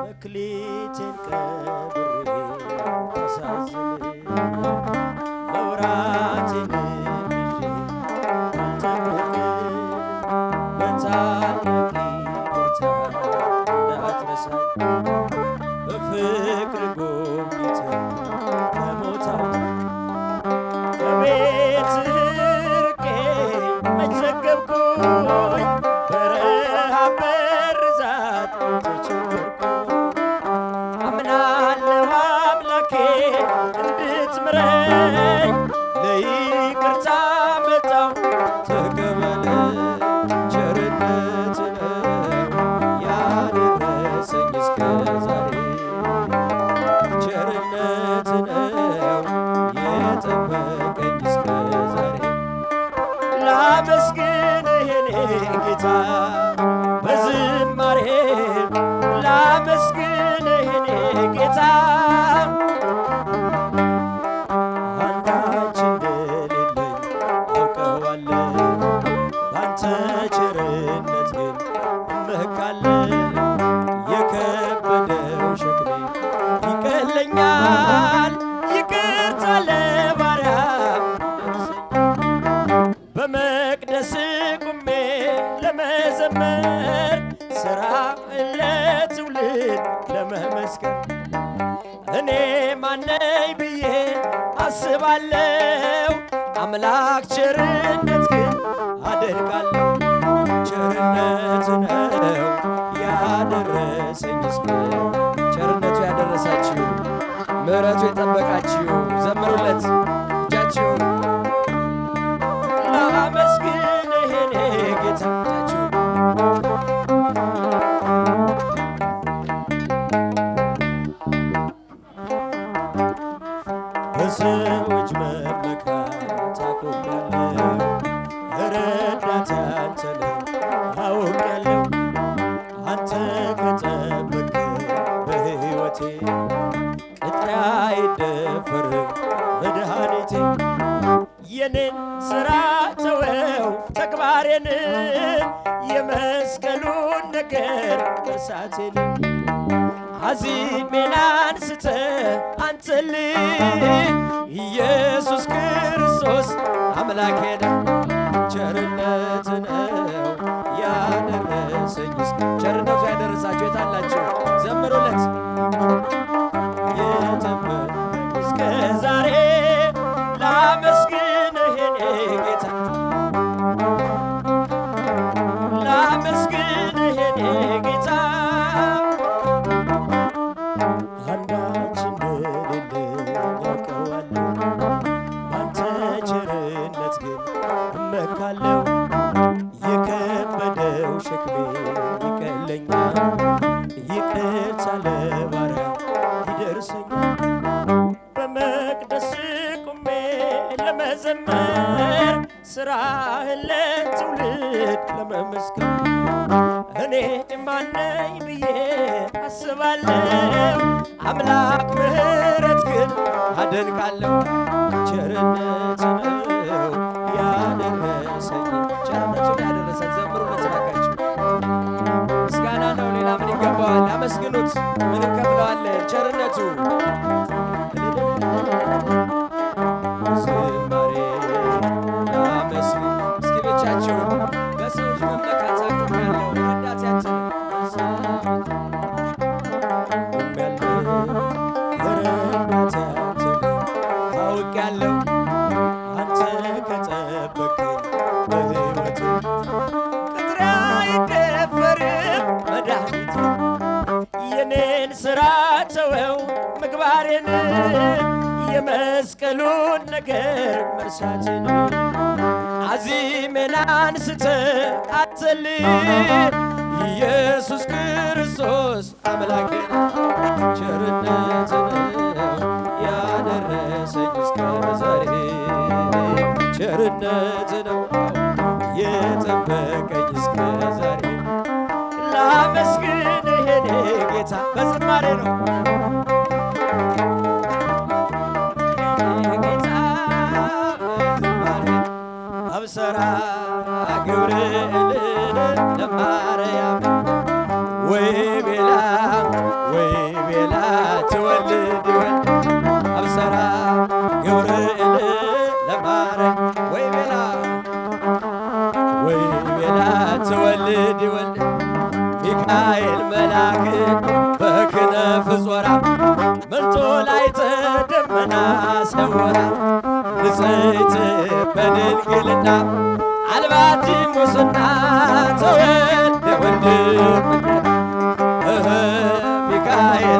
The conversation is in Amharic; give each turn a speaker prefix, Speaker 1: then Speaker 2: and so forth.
Speaker 1: መክሊቴን ቀብሬ አሳዝን መብራቴን ይዤ አልጠብቅ በታላቅ ይቅርታ እንዳትረሳኝ በፍቅር ጎብኝተህ ከሞት አውጣኝ ከቤት ርቄ መች ጠገብኩኝ በረሃብ በርዛት ተቸገርኩኝ አምናለሁ አምላኬ እንድትምረኝ ለይቅርታ መጣሁ ተቀበለኝ ቸርነት ነው ያደረሰኝ እስከ ዛሬ ቸርነት ነው የጠበቀኝ እስከ ዛሬ ላመስግንህ የኔ ጌታ በዝማሬ ላመስግንህ የኔ ጌታ አንዳች እንደሌለኝ አውቀዋለሁ ባንተ ቸርነት ግን እመካለሁ የከበደው ሸክሜ ይቀለኛል ይቅርታ ለባሪያ በመቅደስ ቁሜ ለመዘመር ሥራህን ለትውልድ ለመመስከር እኔ ማነኝ ብዬ አስባለሁ አምላክ ቸርነት ግን አደንቃለሁ ቸርነት ነው ያደረሰኝ እስከ ቸርነቱ ያደረሳችሁ ምሕረቱ የጠበቃችሁ ዘምሩለት እጃችሁን ላመስግንህ የኔ ጌታ እጃችሁን በሰዎች መመካት አቆሜያለሁ ረዳቴ አንተ ነህ አውቄያለሁ አንተ ከጠበቅህ በሕይወቴ ቅጥሬ አይደፈርም መድኃኒቴ የኔን ሥራ ተወው ተግባሬን የመስቀሉን ነገር መርሳቴን አዚሜን አንስተህ አንተልኝ ኢየሱስ ክርስቶስ አምላኬ ነህ ቸርነት ነው ያደረሰኝ ቸርነቱ ያደረሳችሁ የታላችሁ ዘምሩለት የጠበቀኝ እስከ ዛሬ ላመስግንህ የኔ ጌታ ላመስግንህ የኔ ጌታ አንዳች እንደሌለኝ አውቀዋለሁ ባንተ ቸርነት ግን እመካለሁ የከበደው ሸክሜ ይቀለኛል ይቅርታ ለባሪያ ይደርሰኛል በመቅደስ ቁሜ ለመዘመር ሥራህን ለትውልድ ለመመስከር እኔ ማነኝ ብዬ አስባለሁ አምላክ ምሕረት ግን አደንቃለሁ ቸርነት ነው ያደረሰኝ ቸርነቱን ያደረሰን ዘምሩለት እባካችሁ ምስጋና ነው ሌላ ምን ይገባዋል አመስግኑት ምን እንከፍለዋለን ቸርነቱ ዝማሬ ላመስግን እስኪ ብቻችሁን በሰዎች መመካት አቁሜያለሁ ረዳቴ አንተ አውቄያለሁ አንተ ከጠበቅኝ በሕይወቴ ቅጥሬ አይደፈርም መድኃኒቴ የኔን ሥራ ተወው ምግባሬን የመስቀሉን ነገር መርሳቴን አዚሜን አንስተህ አትልኝ ኢየሱስ ክርስቶስ አምላኬ ነህ ቸርነት ነው ያደረሰኝ እስከ ዛሬ ቸርነት ነው የጠበቀኝ እስከ ዛሬ ላመስግንህ የኔ ጌታ በዝማሬ ነው ጌታ በዝማሬ አብሰራ ገብርኤል ለማርያም ወይ ቤላ ወይ ጽዮና ንጽሕት በድንግልና አልባቲ ሙስና ተወልደ ወልድምና